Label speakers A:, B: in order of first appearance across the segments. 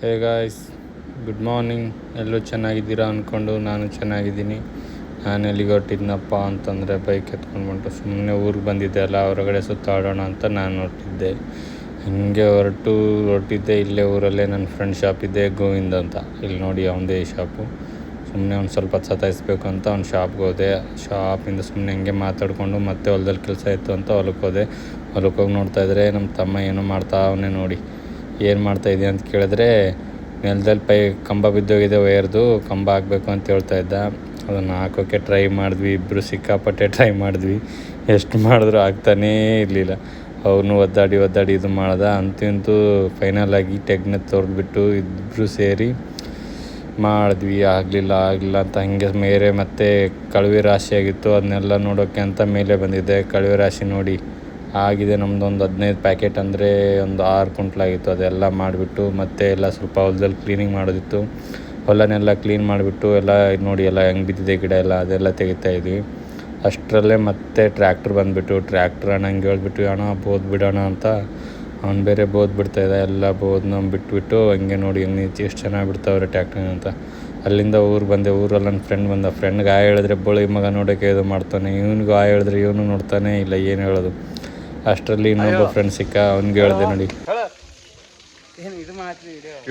A: Hey guys, good morning. ಎಲ್ಲರೂ ಚೆನ್ನಾಗಿದ್ದೀರಾ ಅಂದ್ಕೊಂಡು ನಾನು ಚೆನ್ನಾಗಿದ್ದೀನಿ. ನಾನು ಎಲ್ಲಿಗೆ ಹೊರಟಿದ್ನಪ್ಪ ಅಂತಂದರೆ ಬೈಕ್ ಎತ್ಕೊಂಡ್ಬಿಟ್ಟು ಸುಮ್ಮನೆ ಊರಿಗೆ ಬಂದಿದ್ದೆ ಅಲ್ಲ, ಹೊರಗಡೆ ಸುತ್ತಾಡೋಣ ಅಂತ ನಾನು ಹೊರಟಿದ್ದೆ. ಹೀಗೆ ಹೊರಟಿದ್ದೆ. ಇಲ್ಲೇ ಊರಲ್ಲೇ ನನ್ನ ಫ್ರೆಂಡ್ ಶಾಪ್ ಇದೆ, ಗೋವಿಂದ್ ಅಂತ. ಇಲ್ಲಿ ನೋಡಿ ಅವನದೇ ಈ ಶಾಪು. ಸುಮ್ಮನೆ ಒಂದು ಸ್ವಲ್ಪ ಸತಾಯಿಸ್ಬೇಕು ಅಂತ ಅವ್ನ ಶಾಪ್ಗೆ ಹೋದೆ. ಶಾಪಿಂದ ಸುಮ್ಮನೆ ಹಿಂಗೆ ಮಾತಾಡಿಕೊಂಡು ಮತ್ತೆ ಹೊಲದಲ್ಲಿ ಕೆಲಸ ಇತ್ತು ಅಂತ ಹೊಲಕ್ಕೆ ಹೋದೆ. ಹೊಲಕ್ಕೆ ಹೋಗಿ ನೋಡ್ತಾಯಿದ್ರೆ ನಮ್ಮ ತಮ್ಮ ಏನೋ ಮಾಡ್ತಾ ಅವನೇ ನೋಡಿ. ಏನು ಮಾಡ್ತಾಯಿದ್ದೆ ಅಂತ ಕೇಳಿದ್ರೆ, ನೆಲದಲ್ಲಿ ಕಂಬ ಬಿದ್ದೋಗಿದೆ, ವೈರ್ದು ಕಂಬ ಹಾಕಬೇಕು ಅಂತ ಹೇಳ್ತಾ ಇದ್ದ. ಅದನ್ನು ಹಾಕೋಕ್ಕೆ ಟ್ರೈ ಮಾಡಿದ್ವಿ, ಇಬ್ಬರು ಸಿಕ್ಕಾಪಟ್ಟೆ ಟ್ರೈ ಮಾಡಿದ್ವಿ. ಎಷ್ಟು ಮಾಡಿದ್ರೂ ಆಗ್ತಾನೇ ಇರಲಿಲ್ಲ. ಅವನು ಒದ್ದಾಡಿ ಇದು ಮಾಡ್ದ. ಅಂತೂ ಫೈನಲಾಗಿ ಟೆಕ್ನ ತೊರೆದ್ಬಿಟ್ಟು ಇಬ್ಬರು ಸೇರಿ ಮಾಡಿದ್ವಿ. ಆಗಲಿಲ್ಲ ಅಂತ ಹಂಗೆ ಮೇಲೆ ಮತ್ತೆ ಕಳವೆ ರಾಶಿ ಆಗಿತ್ತು, ಅದನ್ನೆಲ್ಲ ನೋಡೋಕ್ಕೆ ಅಂತ ಮೇಲೆ ಬಂದಿದ್ದೆ. ಕಳವೆ ರಾಶಿ ನೋಡಿ ಆಗಿದೆ ನಮ್ಮದು ಒಂದು 15 ಪ್ಯಾಕೆಟ್, ಅಂದರೆ ಒಂದು 6 ಕ್ವಿಂಟ್ಲಾಗಿತ್ತು. ಅದೆಲ್ಲ ಮಾಡಿಬಿಟ್ಟು ಮತ್ತೆ ಎಲ್ಲ ಸ್ವಲ್ಪ ಹೊಲದಲ್ಲಿ ಕ್ಲೀನಿಂಗ್ ಮಾಡೋದಿತ್ತು. ಹೊಲನೆಲ್ಲ ಕ್ಲೀನ್ ಮಾಡಿಬಿಟ್ಟು ಎಲ್ಲ ನೋಡಿ ಎಲ್ಲ ಹೆಂಗೆ ಬಿದ್ದಿದೆ ಗಿಡ ಎಲ್ಲ, ಅದೆಲ್ಲ ತೆಗಿತಾಯಿದ್ವಿ. ಅಷ್ಟರಲ್ಲೇ ಮತ್ತೆ ಟ್ರ್ಯಾಕ್ಟ್ರ್ ಬಂದುಬಿಟ್ಟು, ಟ್ರ್ಯಾಕ್ಟ್ರ್ ಅಣ್ಣಂಗೆ ಹೇಳ್ಬಿಟ್ಟು ಅಣ್ಣ ಬೋದ್ ಬಿಡೋಣ ಅಂತ. ಅವ್ನು ಬೇರೆ ಬೋದ್ ಬಿಡ್ತಾಯಿದ್ದ. ಎಲ್ಲ ಬೋದ್ನ ಬಿಟ್ಬಿಟ್ಟು ಹಂಗೆ ನೋಡಿ ಹೆಂಗೆ ಎಷ್ಟು ಚೆನ್ನಾಗಿ ಬಿಡ್ತಾವ್ರೆ ಟ್ರ್ಯಾಕ್ಟ್ರ್ ಅಂತ. ಅಲ್ಲಿಂದ ಬಂದೆ. ಊರಲ್ಲಿ ನನ್ನ ಫ್ರೆಂಡ್ ಬಂದ. ಫ್ರೆಂಡ್ಗೆ ಹೇಳಿದ್ರೆ ಬೋಳಿ ಮಗ ನೋಡೋಕ್ಕೆ ಇದು ಮಾಡ್ತಾನೆ, ಇವನಿಗೂ ಹೇಳಿದ್ರೆ ಇವನು ನೋಡ್ತಾನೆ ಇಲ್ಲ, ಏನು ಹೇಳೋದು. ಅಷ್ಟರಲ್ಲಿ ಇನ್ನೊಬ್ಬ ಫ್ರೆಂಡ್ ಸಿಕ್ಕ, ಅವ್ನಿಗೆ ಹೇಳಿದೆ ನೋಡಿ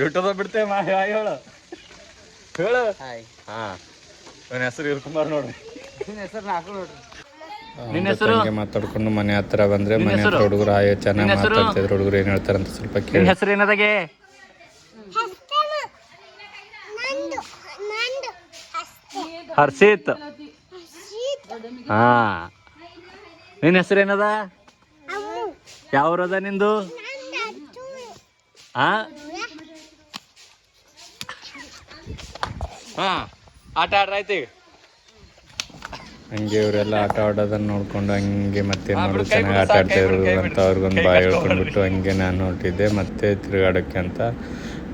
A: ಯೂಟ್ಯೂಬ್ ಬಿಡ್ತೇವೆ ಹೇಳು ಹಾಂ ನನ್ನ ಹೆಸರು ಇರ್ಕುಮಾರ್ ನೋಡ್ರಿ. ಹಂಗೆ ಮಾತಾಡ್ಕೊಂಡು ಮನೆ ಹತ್ರ ಬಂದರೆ ಮನೆ ಹತ್ರ ಹುಡುಗರು ಚೆನ್ನಾಗಿ ಮಾತಾಡ್ತಿದ್ರು. ಹುಡುಗರು ಏನು ಹೇಳ್ತಾರೆ ಅಂತ ಸ್ವಲ್ಪ ಕೇಳಿ.
B: ಹೆಸರು ಏನದಾಗೆ? ಹರ್ಷಿತ್. ಹಾ, ನಿನ್ನ ಹೆಸರು ಏನದ? ಯಾವ್ರದ ನಿಂದು? ಹಾ, ಆಟ ಆಡ್ರಾಯ್ತು.
A: ಹಂಗೆ ಇವರೆಲ್ಲ ಆಟ ಆಡೋದನ್ನು ನೋಡ್ಕೊಂಡು ಹಂಗೆ ಮತ್ತೆ ಮಾಡೋದು ಚೆನ್ನಾಗಿ ಆಟ ಆಡ್ತಾಯಿದ್ರು ಅಂತ ಅವ್ರಿಗೊಂದು ಬಾಯ್ ಹೇಳ್ಕೊಂಡ್ಬಿಟ್ಟು ಹಂಗೆ ನಾನು ಹೊರಟಿದ್ದೆ ಮತ್ತೆ ತಿರುಗಾಡೋಕ್ಕೆ ಅಂತ.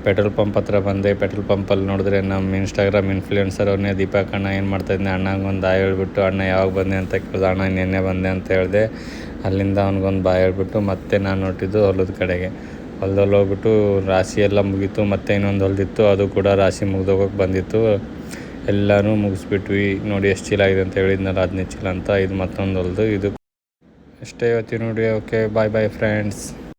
A: ಪೆಟ್ರೋಲ್ ಪಂಪ್ ಹತ್ರ ಬಂದೆ. ಪೆಟ್ರೋಲ್ ಪಂಪಲ್ಲಿ ನೋಡಿದ್ರೆ ನಮ್ಮ ಇನ್ಸ್ಟಾಗ್ರಾಮ್ ಇನ್ಫ್ಲೂಯೆನ್ಸರ್ ಅವನೇ ದೀಪಕ್ ಅಣ್ಣ ಏನು ಮಾಡ್ತಾಯಿದ್ದೆ. ಅಣ್ಣಂಗೆ ಒಂದು ಬಾಯ್ ಹೇಳ್ಬಿಟ್ಟು, ಅಣ್ಣ ಯಾವಾಗ ಬಂದೆ ಅಂತ ಕೇಳಿದೆ. ಅಣ್ಣ ನಿನ್ನೆ ಬಂದೆ ಅಂತ ಹೇಳಿದೆ. ಅಲ್ಲಿಂದ ಅವ್ನಿಗೊಂದು ಬಾಯ್ ಹೇಳ್ಬಿಟ್ಟು ಮತ್ತೆ ನಾನು ಹೊರಟಿದ್ದು ಹೊಲದ ಕಡೆಗೆ. ಹೊಲದಲ್ಲಿ ಹೋಗ್ಬಿಟ್ಟು ರಾಶಿ ಎಲ್ಲ ಮುಗೀತು. ಮತ್ತೆ ಇನ್ನೊಂದು ಹೊಲದಿತ್ತು, ಅದು ಕೂಡ ರಾಶಿ ಮುಗ್ದೋಗೋಕೆ ಬಂದಿತ್ತು. ಎಲ್ಲನೂ ಮುಗಿಸ್ಬಿಟ್ವಿ. ನೋಡಿ ಎಷ್ಟು ಚೀಲ ಆಗಿದೆ ಅಂತ ಹೇಳಿದ್ನಲ್ಲ, 15 ಚೀಲ ಅಂತ. ಇದು ಮತ್ತೊಂದು ಹೊಲದು. ಇದು ಅಷ್ಟೇ ಇವತ್ತಿನ ನೋಡಿ. Okay, bye friends.